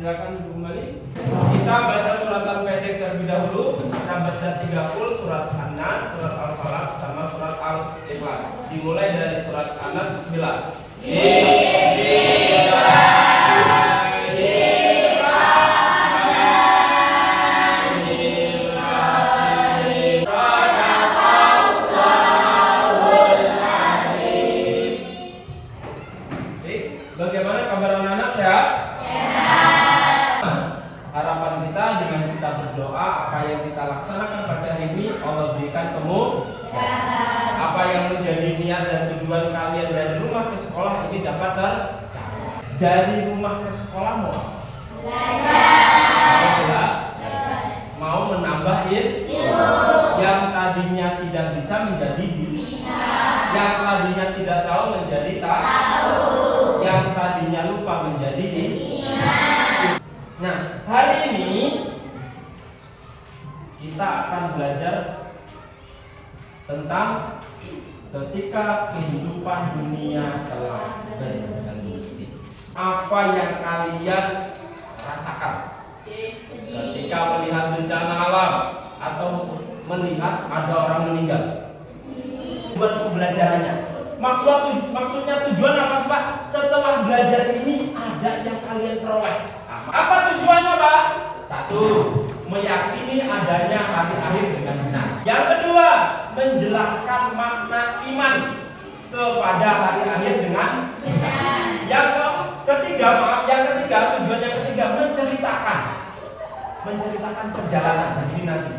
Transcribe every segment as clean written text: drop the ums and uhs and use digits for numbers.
silakan duduk kembali. Kita baca suratan pendek terlebih dahulu. Kita baca 30 surat An-Nas, surat Al-Falaq, sama surat Al-Ikhlas. Dimulai dari surat An-Nas. Bismillah. Bagaimana kabar anak-anak, sehat? Harapan kita dengan kita berdoa, apa yang kita laksanakan pada hari ini Allah berikan kemudahan. Apa yang menjadi niat dan tujuan kalian dari rumah ke sekolah ini dapat tercapai. Dari rumah ke sekolah mau belajar, mau menambah ilmu. Yang tadinya tidak bisa menjadi bisa. Yang tadinya tidak tahu menjadi tahu. Yang tadinya lupa menjadi ingat. Nah, hari ini kita akan belajar tentang ketika kehidupan dunia telah berhenti. Apa yang kalian rasakan ketika melihat bencana alam atau melihat ada orang meninggal? Buat pembelajarannya. Maksudnya tujuan apa sih Pak? Setelah belajar ini ada yang kalian peroleh. Apa tujuannya Pak? Satu, meyakini adanya hari akhir dengan benar. Yang kedua, menjelaskan makna iman kepada hari akhir dengan benar. Yang ketiga, tujuan yang ketiga menceritakan perjalanan. Nah ini nanti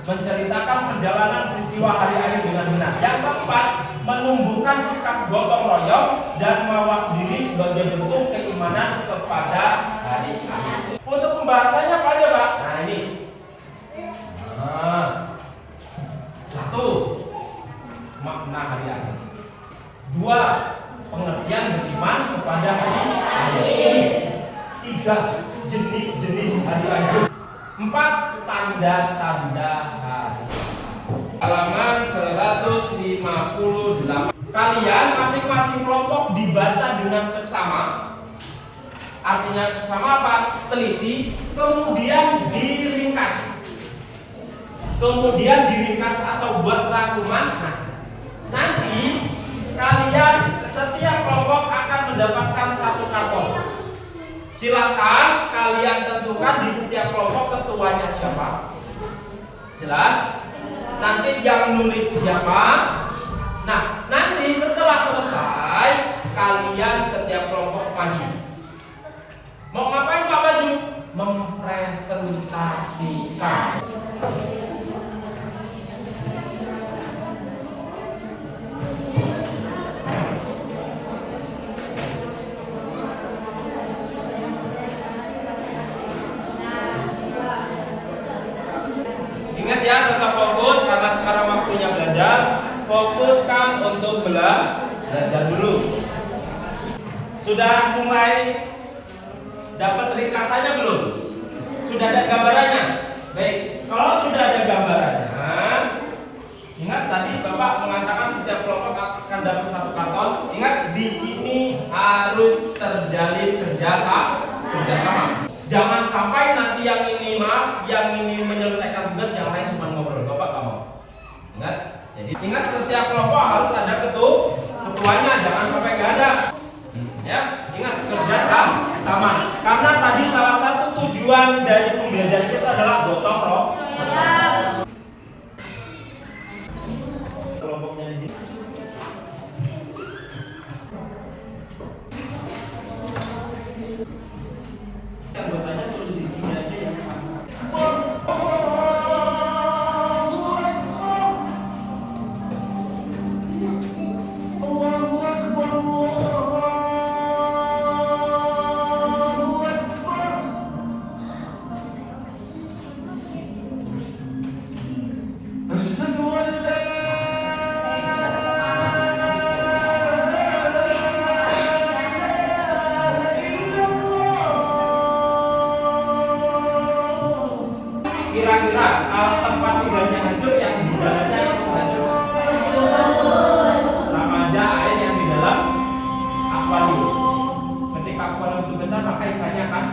menceritakan perjalanan peristiwa hari akhir dengan benar. Yang keempat, menumbuhkan sikap gotong royong dan mawas diri sebagai bentuk keimanan kepada hari akhir. Untuk pembahasannya apa aja Pak? Nah ini. Satu, makna hari akhir. Dua, pengertian beriman kepada hari akhir. Tiga, jenis-jenis hari akhir. Empat, tanda-tanda hari. Halaman 158. Kalian masing-masing kelompok dibaca dengan seksama. Artinya seksama apa? Teliti, kemudian diringkas. Atau buat rangkuman. Nah, nanti kalian setiap kelompok akan mendapatkan satu karton. Silakan kalian tentukan di setiap kelompok ketuanya siapa. Jelas? Nanti yang nulis siapa. Nah, nanti setelah selesai kalian setiap kelompok maju. Mau ngapain Pak maju? Mempresentasikan. Ingat ya, tetap fokus karena sekarang waktunya belajar. Fokuskan untuk belajar dulu. Sudah mulai dapat ringkasannya belum? Sudah ada gambarannya? Baik, kalau sudah ada gambarannya, ingat tadi Bapak mengatakan setiap kelompok akan dapat satu karton. Ingat di sini harus terjalin kerjasama. Jangan sampai nanti yang ini menyelesaikan tugas, yang lain cuma ngobrol. Bapak nggak mau. Ingat? Jadi ingat setiap kelompok harus ada ketuanya, jangan sampai nggak ada. Ya, ingat kerjasama. Karena tadi salah satu tujuan dari pembelajaran kita adalah gotong royong. Kelompoknya di sini. Anggotanya tulis di sini aja ya. Kira-kira kalau tempat tinggalnya hancur, yang di dalamnya itu hancur. Sama aja air yang di dalam akuarium. Ketika akuarium itu pecah, maka ikannya akan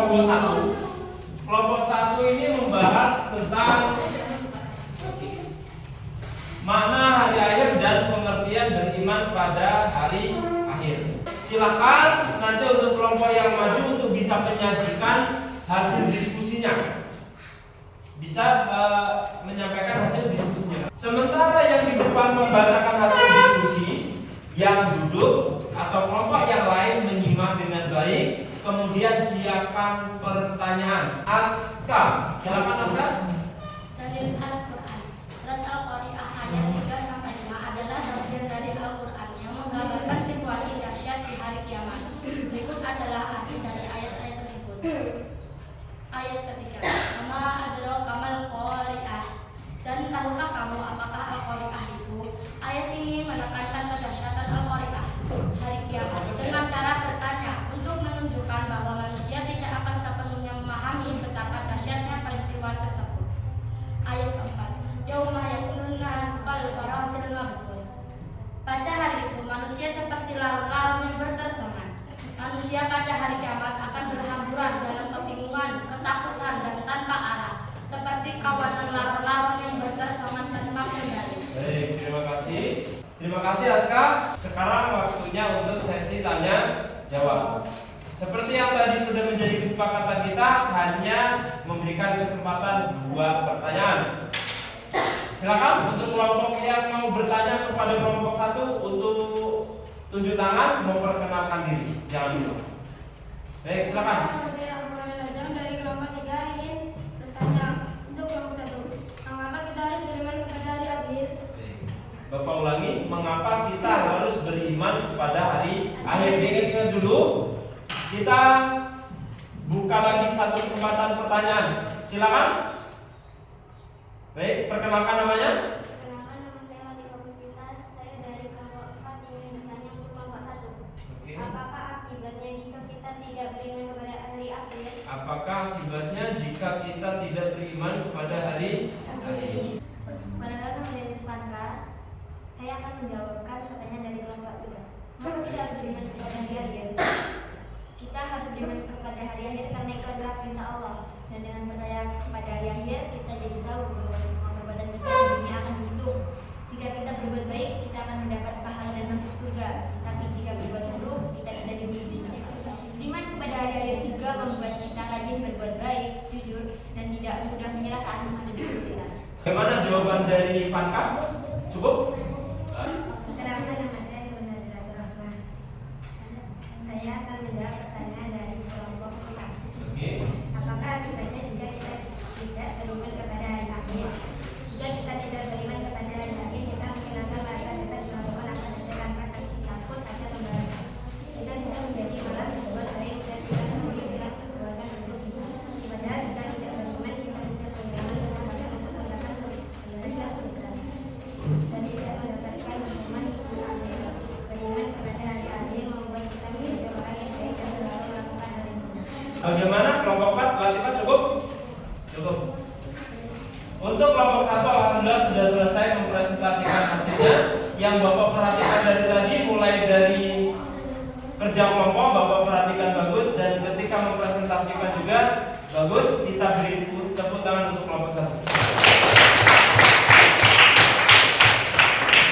kelompok satu. Kelompok satu ini membahas tentang makna hari akhir dan pengertian beriman pada hari akhir. Silakan nanti untuk kelompok yang maju untuk bisa menyajikan hasil diskusinya, bisa menyampaikan hasil diskusinya. Sementara yang di depan membacakan hasil diskusi, yang duduk atau kelompok yang lain menyimak dengan baik, kemudian siapkan pertanyaan. Aska, silakan Aska. Dalil Al-Quran. Surat Al-Qari'ah ayat 3 sampai 5 adalah bagian dari Al-Quran yang menggambarkan situasi dahsyat di hari kiamat. Berikut adalah arti dari ayat-ayat tersebut. Ayat ketiga. Ama adraka mal qari'ah. Dan tahukah kamu apakah Al-Qari'ah itu? Ayat ini menekankan kedahsyatan Al-Qari'ah hari kiamat dengan cara bertanya untuk menunjukkan bahwa manusia tidak akan sepenuhnya memahami betapa dahsyatnya peristiwa tersebut. Ayat keempat. Yauma yakunun nasu kal farasil mabsus. Pada hari itu manusia seperti larung-larung yang berterbangan. Manusia pada hari kiamat akan berhamburan dalam kebingungan, ketakutan dan tanpa arah, seperti kawanan larung-larung yang berterbangan tanpa kendali. Baik, terima kasih. Terima kasih Aska. Sekarang waktunya untuk sesi tanya jawab. Seperti yang tadi sudah menjadi kesepakatan kita, hanya memberikan kesempatan 2 pertanyaan. Silakan untuk kelompok yang mau bertanya kepada kelompok 1 untuk tunjuk tangan, memperkenalkan diri. Jangan dulu. Baik, silakan. Dari kelompok 3 ingin bertanya untuk kelompok 1. Mengapa kita harus beriman kepada hari akhir? Bapak ulangi, mengapa kita harus beriman kepada hari akhir? Ingat dulu, kita buka lagi satu kesempatan pertanyaan. Silakan. Baik, perkenalkan namanya. Perkenalkan, nama saya Latifah Puspita. Saya dari kelompok 4 ingin bertanya untuk kelompok 1. Oke. Apakah akibatnya jika kita tidak beriman kepada hari akhir? Apakah akibatnya jika kita tidak beriman kepada hari akhir? Perkenalkan, saya Rizvanka. Saya akan menjawabkan pertanyaan dari kelompok 3. Mengapa kita harus beriman kepada hari akhir? Kita harus beriman kepada hari akhir karena itu adalah perintah Allah. Dan dengan percaya kepada hari akhir, kita jadi tahu bahwa semua perbuatan kita di dunia akan dihitung. Jika kita berbuat baik, kita akan mendapat pahala dan masuk surga. Tapi jika berbuat buruk, kita bisa dihukum di neraka. Beriman kepada hari akhir juga membuat kita rajin berbuat baik, jujur, dan tidak mudah menyerah saat menghadapi kesulitan. Bagaimana jawaban dari Vanka? Cukup? Perkenalkan, nama saya Ibnu Naziratul Rahman. Saya akan menjawab pertanyaan dari kelompok 4. Oke. Apakah akibatnya jika kita tidak beriman kepada hari akhir? Jika kita tidak beriman kepada hari akhir, kita menghilangkan rasa bebas melakukan apa saja tanpa takut akan pembalasan. Kita bisa menjadi malas berbuat baik dan tidak memiliki perbuatan buruk. Padahal jika tidak beriman, kita bisa kehilangan kesempatan untuk mendapatkan surga dan tidak mendapatkan hukuman di akhirat. Beriman kepada hari akhir membuat kita menjadi orang yang baik dan selalu melakukan hal yang benar. Bagaimana kelompok 4? Latifah cukup? Cukup. Untuk kelompok 1 alhamdulillah sudah selesai mempresentasikan hasilnya. Yang Bapak perhatikan dari tadi, mulai dari kerja kelompok Bapak perhatikan bagus, dan ketika mempresentasikan juga bagus. Kita beri tepuk tangan untuk kelompok 1.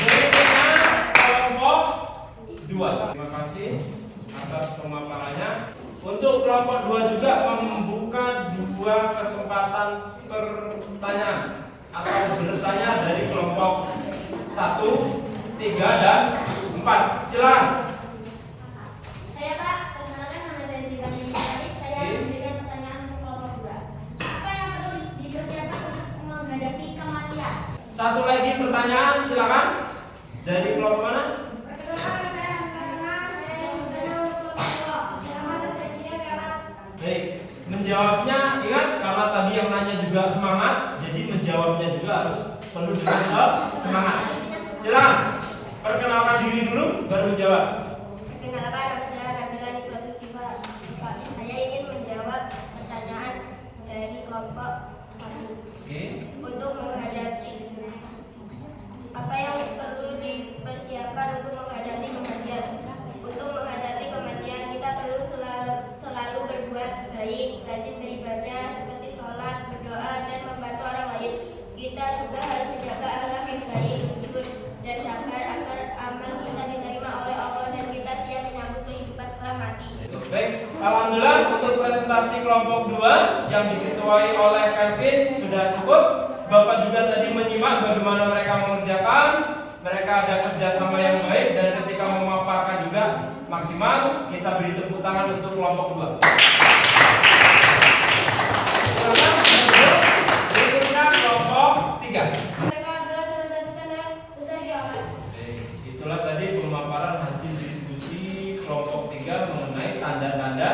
Berikutnya kelompok 2. Terima kasih atas pemaparannya. Untuk kelompok 2 juga membuka 2 kesempatan pertanyaan atau bertanya dari kelompok 1, 3, dan 4. Silakan. Saya Pak, perkenalkan nama saya Zika Nyaris. Saya akan memberikan pertanyaan untuk kelompok 2. Apa yang perlu dipersiapkan untuk menghadapi kematian? Satu lagi pertanyaan, silakan. Dari kelompok mana? Perkenalkan, saya Hasanah. Saya yang bertanya untuk kelompok 2. Selamat bersedia kiamat. Baik, menjawabnya ingat karena tadi yang nanya juga semangat, jadi menjawabnya juga harus penuh dengan semangat. Silakan. Perkenalkan diri dulu baru menjawab. Perkenalkan, nama saya Nabila Niswatu Siva. Saya ingin menjawab pertanyaan dari kelompok 1. Oke. Untuk menghadapi apa yang perlu dipersiapkan untuk menghadapi kematian. Untuk menghadapi kematian kita perlu selalu berbuat baik, rajin beribadah seperti sholat, berdoa, dan membantu orang lain. Kita juga harus menjaga akhlak yang baik, jujur, dan sabar agar amal kita diterima oleh Allah dan kita siap menyambut kehidupan setelah mati. Baik, alhamdulillah untuk presentasi kelompok 2 yang diketuai oleh Kevin sudah cukup. Bapak juga tadi menyimak bagaimana mereka mengerjakan. Mereka ada kerjasama yang baik dan ketika memaparkan juga maksimal. Kita beri tepuk tangan untuk kelompok 2. Berikutnya kelompok 3. Mereka adalah salah satu tanda besar kiamat. Itulah tadi pemaparan hasil diskusi kelompok 3 mengenai tanda-tanda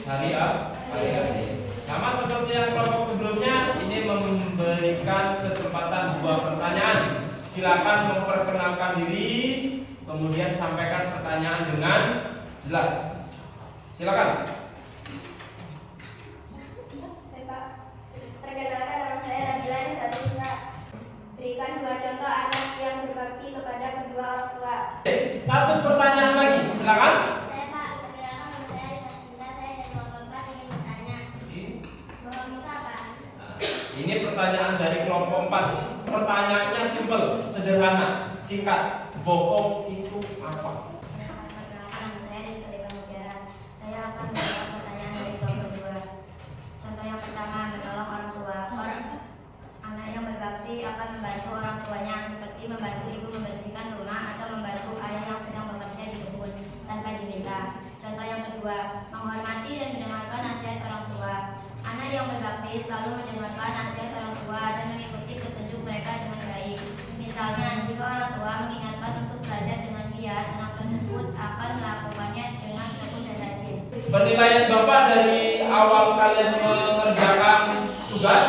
hari akhir. Sama seperti yang kelompok sebelumnya, ini memberikan kesempatan 2 pertanyaan. Silakan memperkenalkan diri, kemudian sampaikan pertanyaan dengan jelas. Silakan. Bapak, perkenalkan nama saya Nabila Nisatrisna. Berikan 2 contoh anak yang berbakti kepada kedua orang tua. Satu pertanyaan lagi, silakan. Saya Pak, perkenalkan nama saya Ida. Saya dari kelompok 4 ingin bertanya. Bahwa Musa apa? Ini pertanyaan dari kelompok 4. Pertanyaannya simpel, sederhana, singkat. Bohong itu apa? Perkenalkan nama saya Rizky Mutiara. Saya akan menjawab pertanyaan dari kelompok 2. Contoh yang pertama, menolong orang tua. Anak yang berbakti akan membantu orang tuanya seperti membantu ibu membersihkan rumah atau membantu ayah yang sedang bekerja di kebun tanpa diminta. Contoh yang kedua, menghormati dan mendengarkan nasihat orang tua. Anak yang berbakti selalu mendengarkan nasihat orang tua dan mengikuti petunjuk mereka dengan baik. Misalnya, jika orang tua mengingatkan untuk belajar dengan giat, anak tersebut akan melakukannya dengan tekun dan rajin. Penilaian Bapak dari awal kalian mengerjakan tugas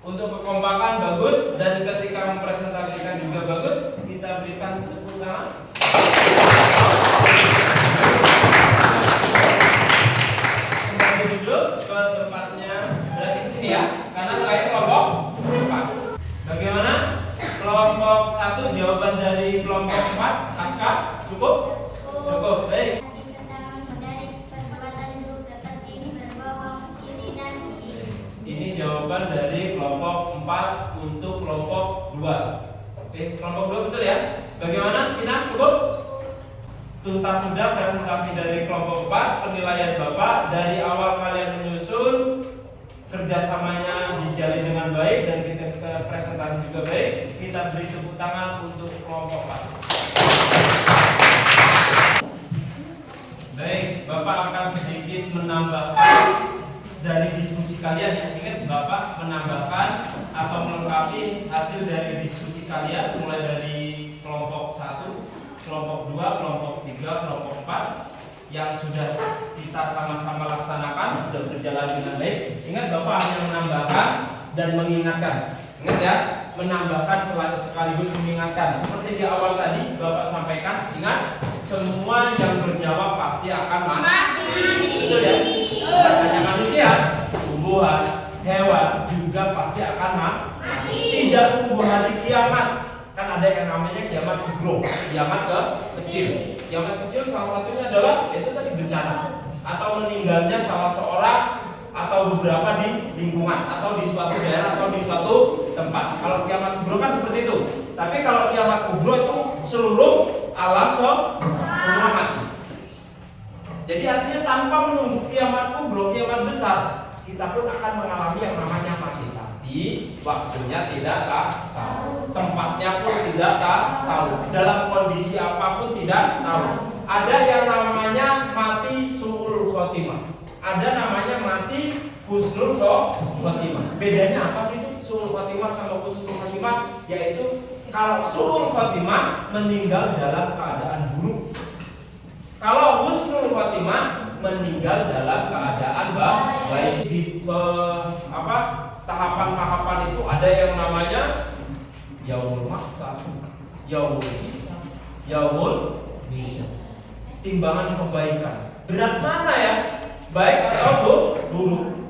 untuk kekompakan bagus dan ketika mempresentasikan juga bagus. Kita berikan tepuk tangan. Kembali dulu ke tempatnya, berarti di sini ya, karena terakhir kelompok 4. Bagaimana? Kelompok 1 jawaban dari kelompok 4, Aska, cukup? Cukup, baik. Tentang menghindari perbuatan buruk seperti berbohong, iri, dan iri. Ini jawaban dari kelompok 4 untuk kelompok 2. Oke, kelompok 2 betul ya? Bagaimana? Tina, cukup? Tuntas sudah presentasi dari kelompok 4. Penilaian Bapak dari awal kalian menyusun, kerjasamanya dijalin dengan baik dan kita presentasi juga baik. Kita beri tepuk tangan untuk kelompok 4. Baik, Bapak akan sedikit menambahkan dari diskusi kalian ya. Ingat, Bapak menambahkan atau melengkapi hasil dari diskusi kalian mulai dari kelompok 1, kelompok 2, kelompok 3, kelompok 4 yang sudah kita sama-sama laksanakan, sudah berjalan dengan baik. Ingat, Bapak hanya menambahkan dan mengingatkan. Ingat ya, menambahkan sekaligus mengingatkan. Seperti di awal tadi Bapak sampaikan, ingat, semua yang bernyawa pasti akan mati. Betul ya? Bukan hanya manusia, tumbuhan, hewan juga pasti akan mati. Tidak tunggu hari kiamat. Kan ada yang namanya kiamat sugro, kiamat kecil. Kiamat kecil salah satunya adalah itu tadi bencana atau meninggalnya salah seorang atau beberapa di lingkungan atau di suatu daerah atau di suatu tempat. Kalau kiamat sugro kan seperti itu. Tapi kalau kiamat kubro itu seluruh alam semua mati. Jadi artinya tanpa menunggu kiamat kubro, kiamat besar, kita pun akan mengalami yang namanya mati. Tapi waktunya tidak tahu, tempatnya pun tidak tahu, dalam kondisi apapun tidak tahu. Ada yang namanya mati su'ul khotimah, ada namanya mati husnul khotimah. Bedanya apa sih itu su'ul khotimah sama husnul khotimah? Yaitu kalau su'ul khotimah meninggal dalam keadaan buruk. Kalau husnul khotimah meninggal dalam keadaan baik. Di tahapan-tahapan itu ada yang namanya yaumul mahsyar, yaumul hisab, yaumul mizan. Timbangan kebaikan. Berat mana ya? Baik atau buruk?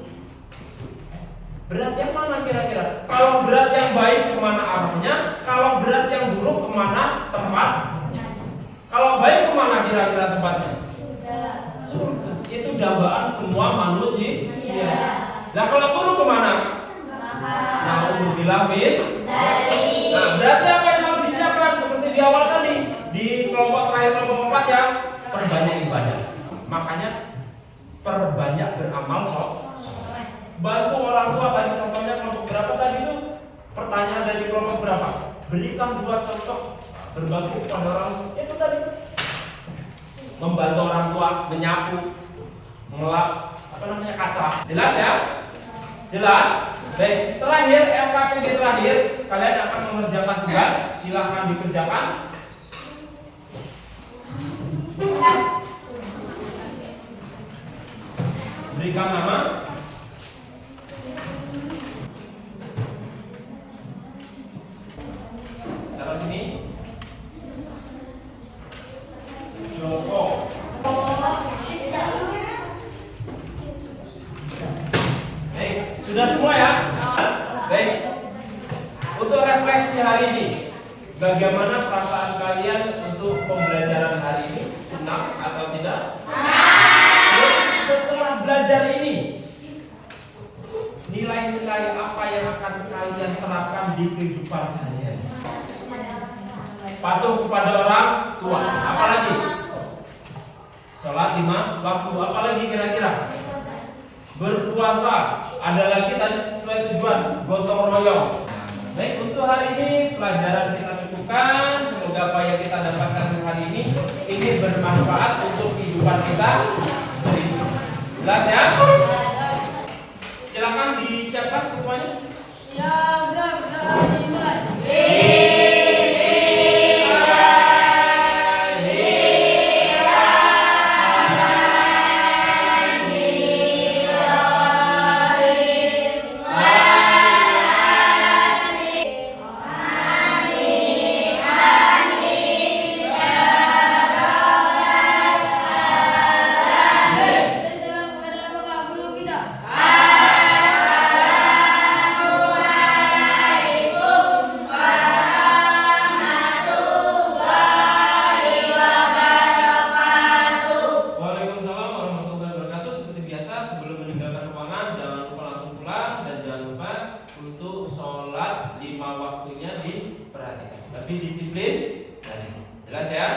Berat yang mana kira-kira? Kalau berat yang baik kemana arahnya? Kalau berat yang buruk kemana tempatnya? Kalau baik kemana kira-kira tempatnya? Surga. Itu dambaan semua manusia. Nah kalau guru kemana? Na'udzubillah min. Nah berarti apa yang harus disiapkan seperti di awal tadi di kelompok terakhir kelompok 4 ya, perbanyak ibadah. Makanya perbanyak beramal soleh. Bantu orang tua tadi contohnya kelompok berapa tadi itu? Pertanyaan dari kelompok berapa? Berikan 2 contoh berbagi kepada orang itu tadi. Membantu orang tua menyapu, mengelap kaca. Jelas ya? Jelas? Baik, terakhir LKPD terakhir kalian akan mengerjakan tugas. Silahkan dikerjakan. Berikan nama. Taruh sini. Joko. Baik, sudah semua ya? Baik. Untuk refleksi hari ini, bagaimana perasaan kalian untuk pembelajaran hari ini? Senang atau tidak? Setelah belajar ini, nilai-nilai apa yang akan kalian terapkan di kehidupan sehari-hari? Patuh kepada orang tua. Apalagi? Sholat 5 waktu. Apalagi kira-kira? Berpuasa. Ada lagi tadi sesuai tujuan, gotong royong. Baik, untuk hari ini pelajaran kita cukupkan. Semoga apa yang kita dapatkan hari ini bermanfaat untuk kehidupan kita. Jelas ya? Silakan disiapkan ketuanya. Siap, bro, dimulai. Untuk sholat 5 waktunya diperhatikan, tapi disiplin. Jelas ya?